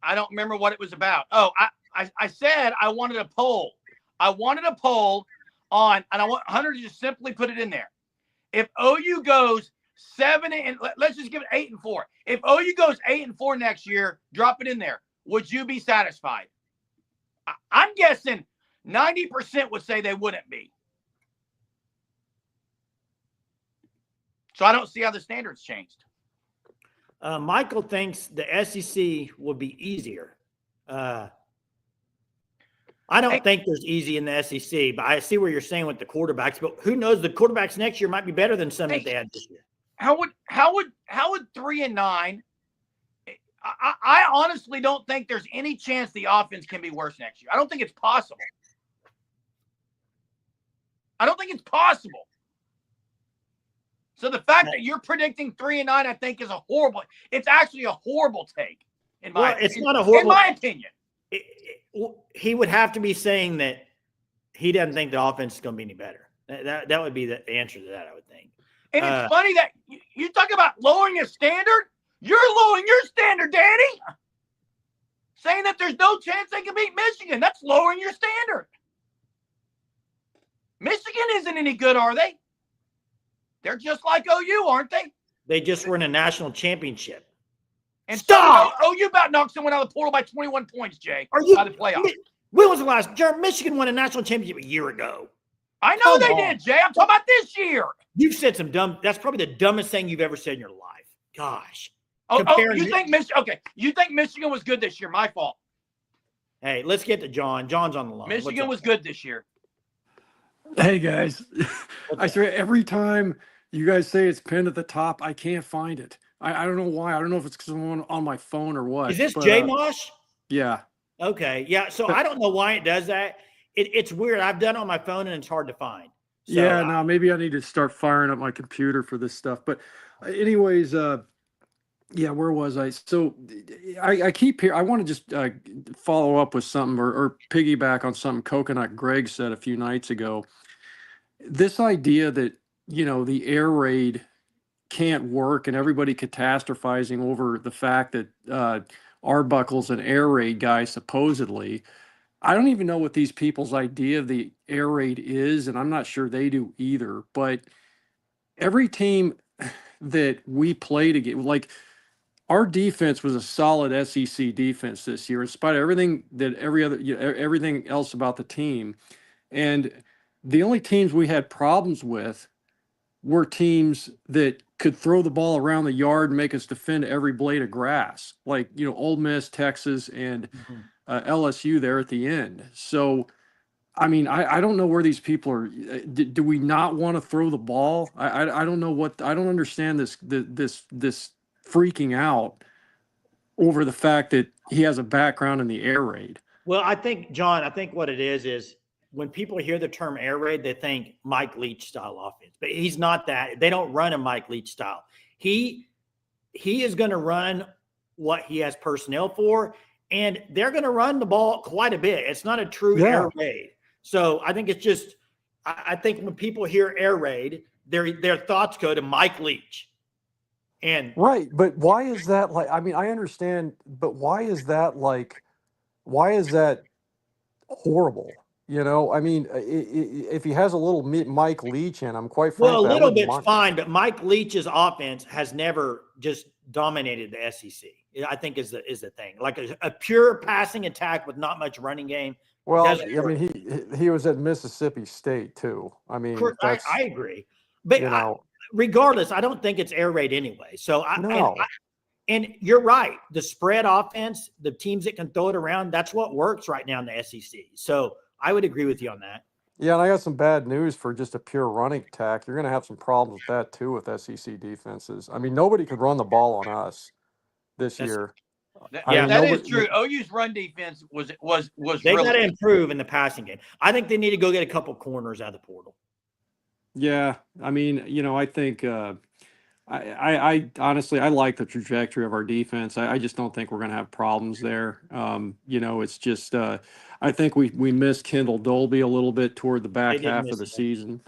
I don't remember what it was about. Oh, I said I wanted a poll. I wanted a poll on, and I want Hunter to just simply put it in there. If OU goes 7 and let's just give it 8-4. If OU goes 8-4 next year, drop it in there. Would you be satisfied? I'm guessing 90% would say they wouldn't be. So I don't see how the standards changed. Michael thinks the SEC will be easier. I don't think there's easy in the SEC, but I see what you're saying with the quarterbacks. But who knows? The quarterbacks next year might be better than some that they had this year. How would 3 and 9? I honestly don't think there's any chance the offense can be worse next year. I don't think it's possible. I don't think it's possible. So the fact that you're predicting 3 and 9, I think, is a horrible. It's actually a horrible take. In my opinion. It's not a horrible. In my opinion, he would have to be saying that he doesn't think the offense is going to be any better. That would be the answer to that, I would think. And it's funny that you talk about lowering a standard. You're lowering your standard, Danny. Saying that there's no chance they can beat Michigan. That's lowering your standard. Michigan isn't any good, are they? They're just like OU, aren't they? They just were in a national championship. And stop! So, OU about knocked someone out of the portal by 21 points, Jay. Are you? By the playoffs. When was the last? Michigan won a national championship a year ago. I know they did, Jay. I'm talking about this year. You've said some dumb. That's probably the dumbest thing you've ever said in your life. Gosh. You think Michigan? Okay, you think Michigan was good this year? My fault. Hey, let's get to John. John's on the line. Michigan was good this year. Hey guys, I swear every time you guys say it's pinned at the top, I can't find it. I don't know why. I don't know if it's because I'm on my phone or what. Is this J Mosh? Yeah. Okay. Yeah. So I don't know why it does that. It's weird. I've done it on my phone and it's hard to find. So, yeah. Now maybe I need to start firing up my computer for this stuff. But anyways, yeah, where was I? So I keep here. I want to just follow up with something or piggyback on something Coconut Greg said a few nights ago. This idea that, the air raid can't work and everybody catastrophizing over the fact that Arbuckle's an air raid guy, supposedly. I don't even know what these people's idea of the air raid is, and I'm not sure they do either. But every team that we played against, like, our defense was a solid SEC defense this year, in spite of everything that everything else about the team. And the only teams we had problems with were teams that could throw the ball around the yard and make us defend every blade of grass, like, Ole Miss, Texas, and LSU there at the end. So, I mean, I don't know where these people are. Do we not want to throw the ball? I don't know what. I don't understand this freaking out over the fact that he has a background in the air raid. Well, I think, John, what it is when people hear the term air raid, they think Mike Leach style offense, but he's not that. They don't run a Mike Leach style. He is going to run what he has personnel for. and they're going to run the ball quite a bit. It's not a true air raid. So I think it's just, I think when people hear air raid, their thoughts go to Mike Leach. And right, but why is that like? I mean, I understand, but why is that like? Why is that horrible? You know, I mean, if he has a little Mike Leach in him, quite well, a frankly, I little wouldn't bit's mind. fine, but Mike Leach's offense has never just dominated the SEC. I think is the thing. Like a pure passing attack with not much running game. Well, doesn't I work. mean, he was at Mississippi State too. I mean, that's I agree, but you know, regardless, I don't think it's air raid anyway. So and you're right. The spread offense, the teams that can throw it around, that's what works right now in the SEC. So I would agree with you on that. yeah, and I got some bad news for just a pure running attack. You're going to have some problems with that too with SEC defenses. I mean, nobody could run the ball on us this year. That is true. OU's run defense was they really got to improve in the passing game. I think they need to go get a couple corners out of the portal. Yeah, I mean, you know, I think I honestly I like the trajectory of our defense. I just don't think we're going to have problems there. You know, it's just I think we missed Kendall Dolby a little bit toward the back half of the season.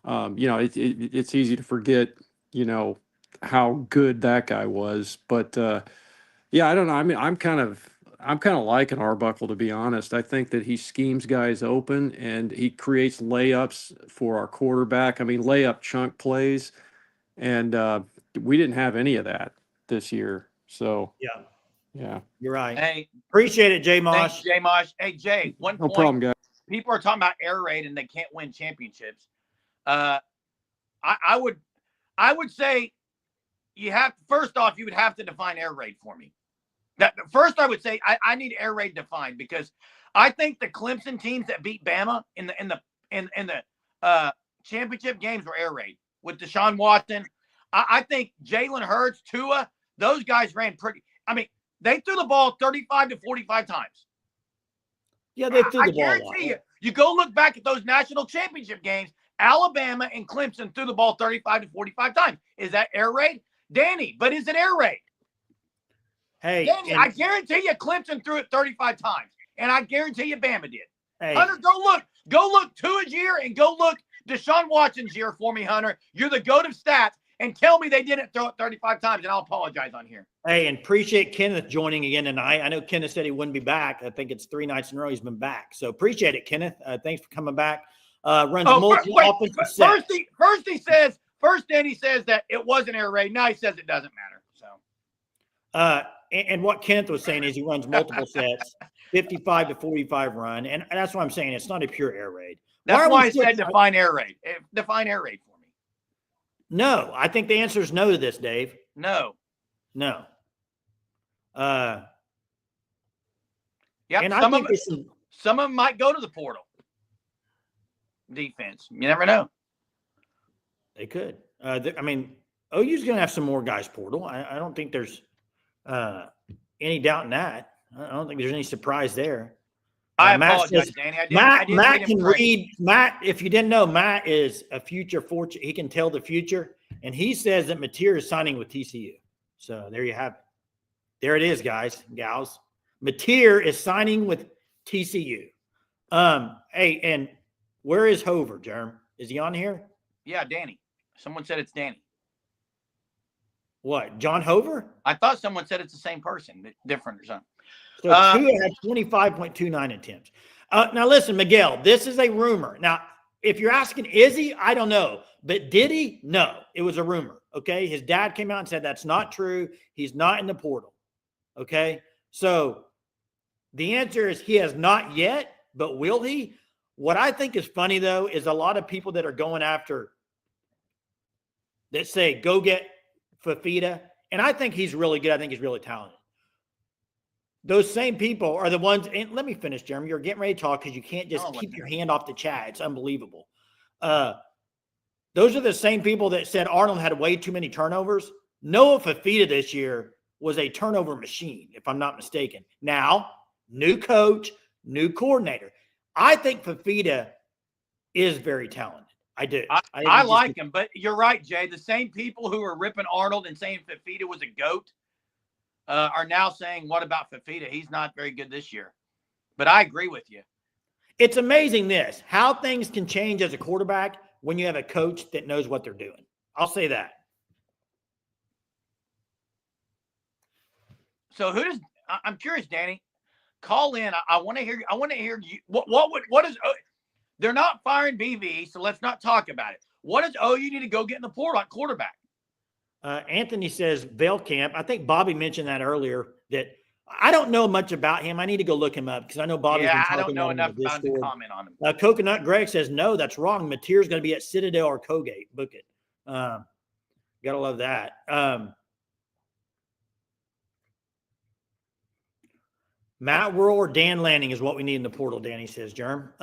You know, it's easy to forget, you know, how good that guy was, but yeah, I don't know. I mean, I'm kind of liking Arbuckle, to be honest. I think that he schemes guys open and he creates layups for our quarterback. I mean, layup chunk plays, and we didn't have any of that this year. So yeah, you're right. Hey, appreciate it, Jay Mosh. Thanks, Jay Mosh. Hey, Jay, no problem, guys. People are talking about air raid and they can't win championships. I would say you have, first off, you would have to define air raid for me. First, I would say I need air raid defined, because I think the Clemson teams that beat Bama in the championship games were air raid with Deshaun Watson. I think Jalen Hurts, Tua, those guys ran pretty. I mean, they threw the ball 35 to 45 times. Yeah, they threw the ball. I guarantee you go look back at those national championship games. Alabama and Clemson threw the ball 35 to 45 times. Is that air raid, Danny? But is it air raid? Hey, Danny, I guarantee you Clemson threw it 35 times, and I guarantee you Bama did. Hey. Hunter, go look Tua's year and go look Deshaun Watson's year for me, Hunter. You're the goat of stats, and tell me they didn't throw it 35 times, and I'll apologize on here. Hey, and appreciate Kenneth joining again tonight. I know Kenneth said he wouldn't be back. I think it's 3 nights in a row he's been back. So appreciate it, Kenneth. Thanks for coming back. Runs multiple offensive sets. First Danny says that it wasn't air raid. Now he says it doesn't matter. So and what Kenneth was saying is he runs multiple sets, 55 to 45 run. And that's what I'm saying. It's not a pure air raid. That's why I said define air raid. Define air raid for me. No, I think the answer is no to this, Dave. No. Yeah, and some of them might go to the portal. Defense. You never know. They could. I mean, OU's going to have some more guys portal. I don't think there's any doubt in that. I don't think there's any surprise there. I apologize, Danny. Matt can read. Matt, if you didn't know, Matt is a future fortune. He can tell the future, and he says that Mateer is signing with TCU. So there you have it. There it is, guys, gals. Mateer is signing with TCU. Hey, and where is Hover, Jerm? Is he on here? Yeah, Danny. Someone said it's Danny. What, John Hover? I thought someone said it's the same person, but different or something. So Tua had 25.29 attempts. Now, listen, Miguel, this is a rumor. Now, if you're asking, is he? I don't know. But did he? No, it was a rumor. Okay. His dad came out and said that's not true. He's not in the portal. Okay. So the answer is he has not yet, but will he? What I think is funny, though, is a lot of people that are going after that say, go get Fafita. And I think he's really good. I think he's really talented. Those same people are the ones, and let me finish, Jeremy. You're getting ready to talk because you can't just keep your hand off the chat. It's unbelievable. Those are the same people that said Arnold had way too many turnovers. Noah Fafita this year was a turnover machine, if I'm not mistaken. Now, new coach, new coordinator. I think Fafita is very talented. I do. I like him, but you're right, Jay. The same people who are ripping Arnold and saying Fafita was a goat are now saying, what about Fafita? He's not very good this year. But I agree with you. It's amazing how things can change as a quarterback when you have a coach that knows what they're doing. I'll say that. So I'm curious, Danny, call in. I want to hear you. What is, they're not firing BV, so let's not talk about it. What does OU need to go get in the portal on quarterback? Anthony says Camp. I think Bobby mentioned that earlier, that I don't know much about him. I need to go look him up because I know Bobby's been talking I don't know about him enough about him to comment on him. Coconut Greg says, no, that's wrong. Mateer's going to be at Citadel or Colgate. Book it. Gotta love that. Matt Worrell or Dan Lanning is what we need in the portal, Danny says, Germ.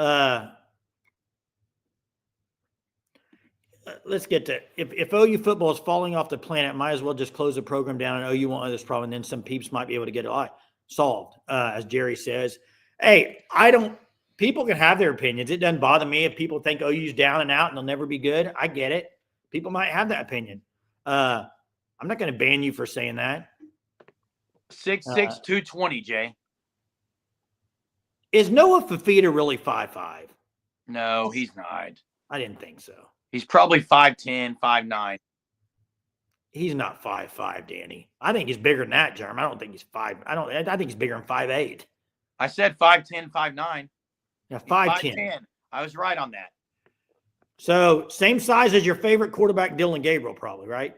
Let's get to if OU football is falling off the planet, might as well just close the program down and OU won't have this problem. And then some peeps might be able to get it solved, as Jerry says. Hey, people can have their opinions. It doesn't bother me if people think OU's down and out and they'll never be good. I get it. People might have that opinion. I'm not going to ban you for saying that. 6'6", 220, Jay. Is Noah Fafita really 5'5"? No, he's not. I didn't think so. He's probably 5'10", 5'9". He's not 5'5", Danny. I think he's bigger than that, Jerm. I don't think he's 5. I think he's bigger than 5'8". I said 5'10", 5'9". Yeah, 5'10". I was right on that. So same size as your favorite quarterback, Dylan Gabriel, probably, right?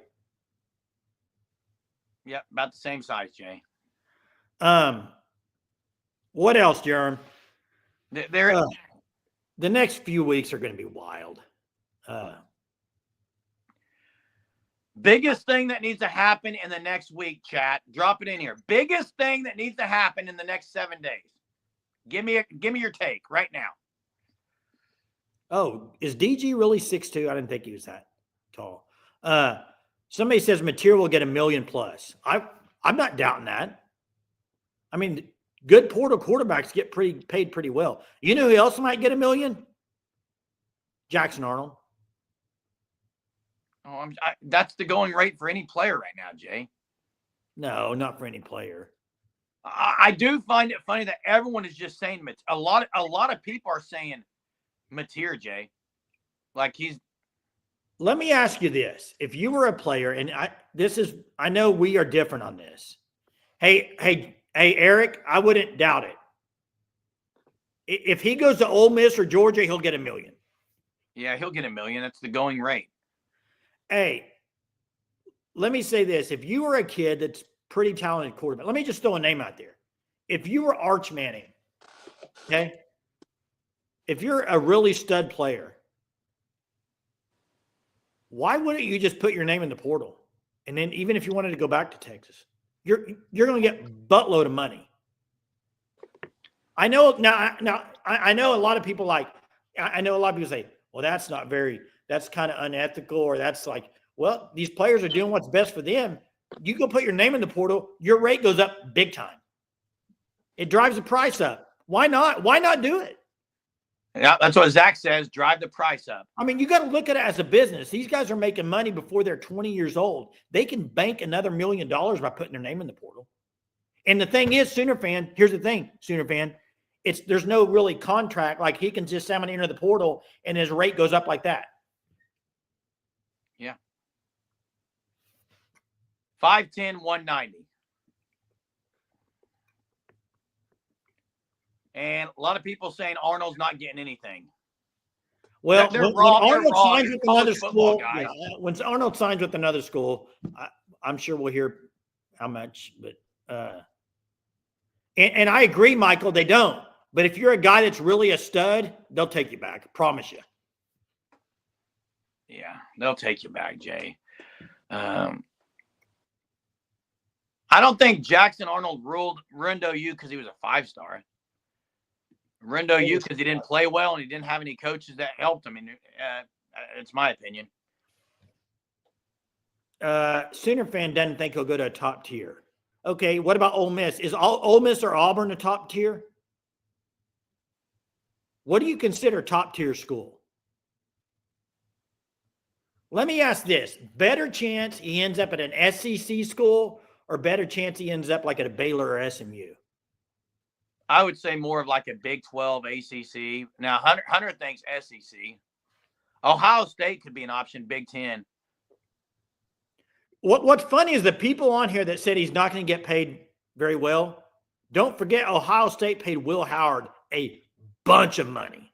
Yep, about the same size, Jay. What else, Jerm? The next few weeks are going to be wild. Biggest thing that needs to happen in the next week, chat. Drop it in here. Biggest thing that needs to happen in the next 7 days. Give me your take right now. Oh, is DG really 6'2"? I didn't think he was that tall. Somebody says Mateer will get $1 million plus. I'm not doubting that. I mean, good portal quarterbacks get paid pretty well. You know who else might get $1 million? Jackson Arnold. Oh, that's the going rate for any player right now, Jay. No, not for any player. I do find it funny that everyone is just saying a lot of people are saying Mateer, Jay. Like he's. Let me ask you this: if you were a player, and I know we are different on this. Hey, Eric, I wouldn't doubt it. If he goes to Ole Miss or Georgia, he'll get $1 million. Yeah, he'll get $1 million. That's the going rate. Hey, let me say this. If you were a kid that's pretty talented quarterback, let me just throw a name out there. If you were Arch Manning, okay? If you're a really stud player, why wouldn't you just put your name in the portal? And then even if you wanted to go back to Texas, you're going to get buttload of money. I know now I know a lot of people say, well, that's kind of unethical, or that's like, well, these players are doing what's best for them. You go put your name in the portal, your rate goes up big time. It drives the price up. Why not? Why not do it? Yeah, that's what Zach says. Drive the price up. I mean, you got to look at it as a business. These guys are making money before they're 20 years old. They can bank another $1 million by putting their name in the portal. And the thing is, Sooner fan, here's the thing, Sooner fan, there's no really contract. Like he can just someone enter the portal and his rate goes up like that. Yeah. 5'10", 190. And a lot of people saying Arnold's not getting anything. Well, they're when wrong. Arnold signs with another Football, school, when Arnold signs with another school, I'm sure we'll hear how much. But and I agree, Michael, they don't. But if you're a guy that's really a stud, they'll take you back. I promise you. Yeah, they'll take you back, Jay. I don't think Jackson Arnold ruined OU because he was a 5-star. Ruined OU because he didn't play well and he didn't have any coaches that helped him. It's my opinion. Sooner fan doesn't think he'll go to a top tier. Okay, what about Ole Miss? Is Ole Miss or Auburn a top tier? What do you consider top tier school? Let me ask this. Better chance he ends up at an SEC school or better chance he ends up like at a Baylor or SMU? I would say more of like a Big 12 ACC. Now, Hunter thinks SEC. Ohio State could be an option, Big 10. What's funny is the people on here that said he's not going to get paid very well, don't forget Ohio State paid Will Howard a bunch of money.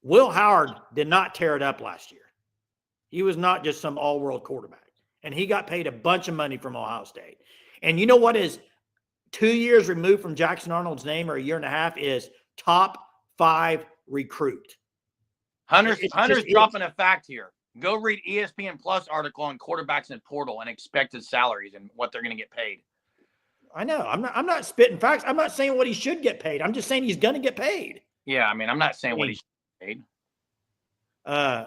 Will Howard did not tear it up last year. He was not just some all-world quarterback. And he got paid a bunch of money from Ohio State. And you know what is 2 years removed from Jackson Arnold's name, or a year and a half, is top 5 recruit. Hunter's dropping a fact here. Go read ESPN Plus article on quarterbacks in portal and expected salaries and what they're going to get paid. I know. I'm not spitting facts. I'm not saying what he should get paid. I'm just saying he's going to get paid. Yeah, I mean, I'm not saying what he should get paid.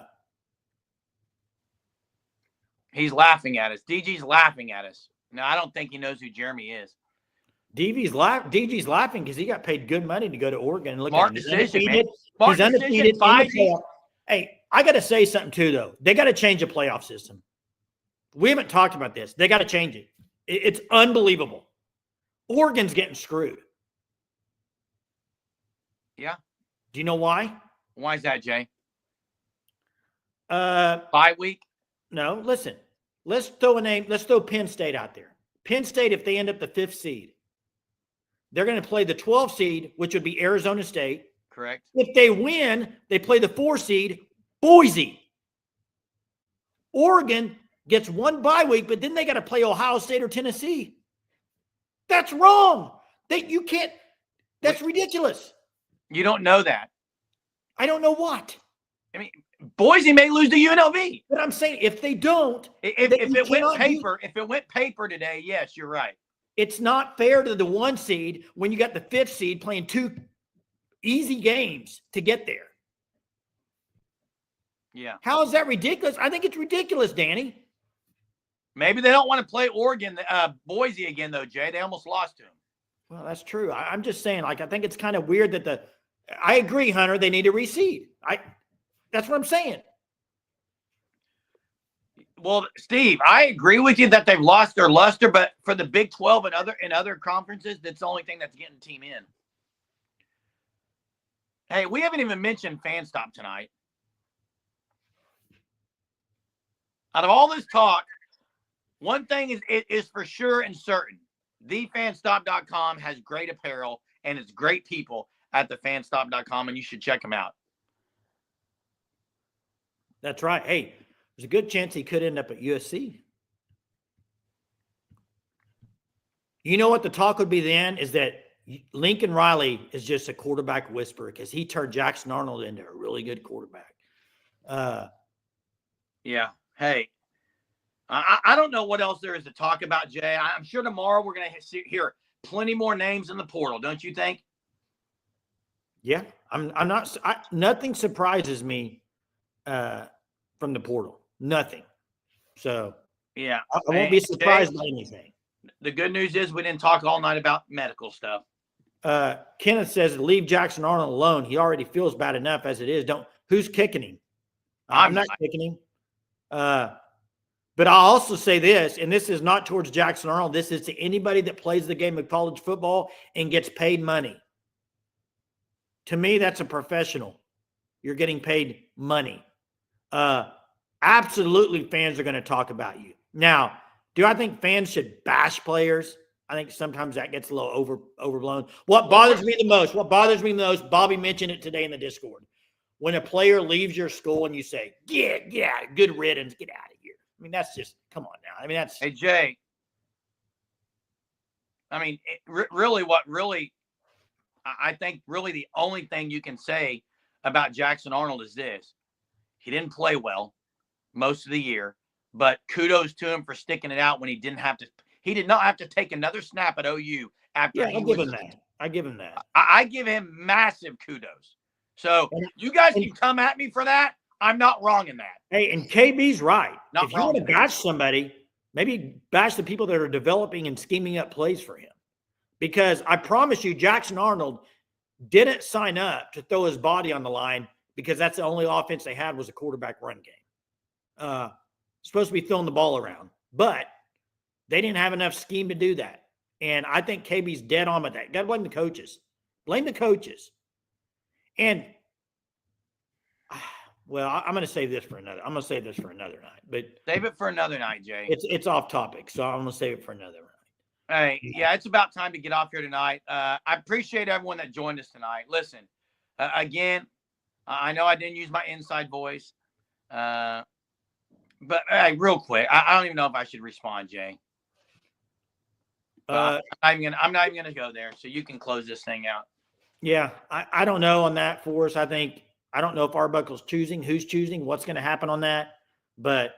He's laughing at us. DG's laughing at us. No, I don't think he knows who Jeremy is. DG's laughing because he got paid good money to go to Oregon. And look Smart at him. decision, man. He's undefeated. Hey, I got to say something too, though. They got to change the playoff system. We haven't talked about this. They got to change it. It's unbelievable. Oregon's getting screwed. Yeah. Do you know why? Why is that, Jay? Bye week? No, listen. Let's throw a name. Let's throw Penn State out there. Penn State, if they end up the 5th seed, they're going to play the 12th seed, which would be Arizona State. Correct. If they win, they play the 4 seed, Boise. Oregon gets one bye week, but then they got to play Ohio State or Tennessee. That's wrong. You can't. That's ridiculous. You don't know that. I don't know what. I mean, Boise may lose to UNLV. But I'm saying if they don't, if it went paper today, yes, you're right. It's not fair to the 1 seed when you got the 5th seed playing 2 easy games to get there. Yeah. How is that ridiculous? I think it's ridiculous, Danny. Maybe they don't want to play Boise again, though, Jay. They almost lost to him. Well, that's true. I'm just saying, I think it's kind of weird that I agree, Hunter, they need to reseed. That's what I'm saying. Well, Steve, I agree with you that they've lost their luster, but for the Big 12 and other conferences, that's the only thing that's getting the team in. Hey, we haven't even mentioned FanStop tonight. Out of all this talk, one thing is for sure and certain. TheFanStop.com has great apparel and it's great people at TheFanStop.com, and you should check them out. That's right. Hey, there's a good chance he could end up at USC. You know what the talk would be then is that Lincoln Riley is just a quarterback whisperer because he turned Jackson Arnold into a really good quarterback. Yeah. Hey, I don't know what else there is to talk about, Jay. I'm sure tomorrow we're going to hear plenty more names in the portal, don't you think? Yeah, I'm not. Nothing surprises me from the portal. Nothing. So yeah, I won't be surprised by anything. The good news is we didn't talk all night about medical stuff. Kenneth says, leave Jackson Arnold alone. He already feels bad enough as it is. Who's kicking him? I'm not kicking him. But I'll also say this, and this is not towards Jackson Arnold. This is to anybody that plays the game of college football and gets paid money. To me, that's a professional. You're getting paid money. Absolutely, fans are going to talk about you. Now, do I think fans should bash players? I think sometimes that gets a little overblown. What bothers me the most, Bobby mentioned it today in the Discord. When a player leaves your school and you say, yeah, good riddance, get out of here. I mean, that's just, come on now. I mean, that's. Hey, Jay. I mean, I think really the only thing you can say about Jackson Arnold is this. He didn't play well most of the year, but kudos to him for sticking it out when he did not have to take another snap at OU after. Yeah, I give him that. I give him massive kudos. So you guys can come at me for that. I'm not wrong in that. Hey, and KB's right. Not if you want to bash somebody, maybe bash the people that are developing and scheming up plays for him. Because I promise you, Jackson Arnold didn't sign up to throw his body on the line because that's the only offense they had was a quarterback run game. Supposed to be throwing the ball around. But They didn't have enough scheme to do that. And I think KB's dead on with that. Got to blame the coaches. Blame the coaches. And, well, I'm going to save this for another. I'm going to save this for another night. But Save it for another night, Jay. it's off topic, so I'm going to save it for another night. Hey, yeah, it's about time to get off here tonight. I appreciate everyone that joined us tonight. Listen, again, I know I didn't use my inside voice, but hey, real quick, I don't even know if I should respond, Jay. I'm not even gonna go there. So you can close this thing out. Yeah, I don't know on that, Forrest. I don't know if Arbuckle's choosing, who's choosing, what's going to happen on that. But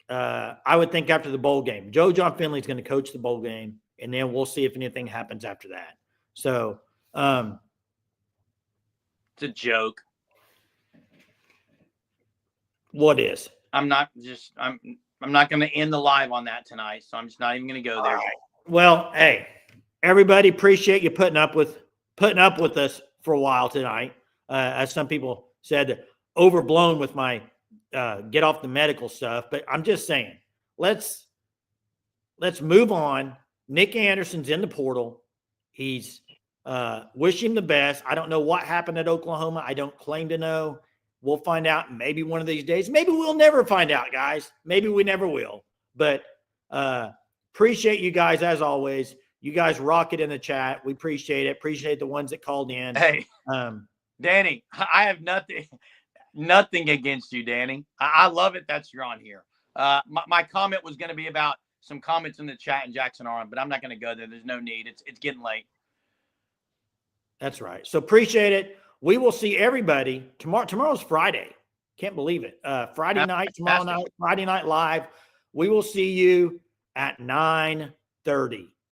I would think after the bowl game, John Finley's going to coach the bowl game, and then we'll see if anything happens after that. So it's a joke. What is? I'm not going to end the live on that tonight, so I'm just not even going to go there. Well, hey, everybody, appreciate you putting up with us for a while tonight. As some people said, overblown with my get off the medical stuff, but I'm just saying, let's move on. Nic Anderson's in the portal. He's wish him the best. I don't know what happened at Oklahoma. I don't claim to know. We'll find out maybe one of these days. Maybe we'll never find out, guys. Maybe we never will. But appreciate you guys as always. You guys rock it in the chat. We appreciate it. Appreciate the ones that called in. Hey, Danny, I have nothing against you, Danny. I love it that you're on here. My comment was going to be about some comments in the chat and Jackson Arnold, but I'm not going to go there. There's no need. It's getting late. That's right. So appreciate it. We will see everybody tomorrow. Tomorrow's Friday. Can't believe it. Friday night, tomorrow night, Friday Night Live. We will see you at 9:30.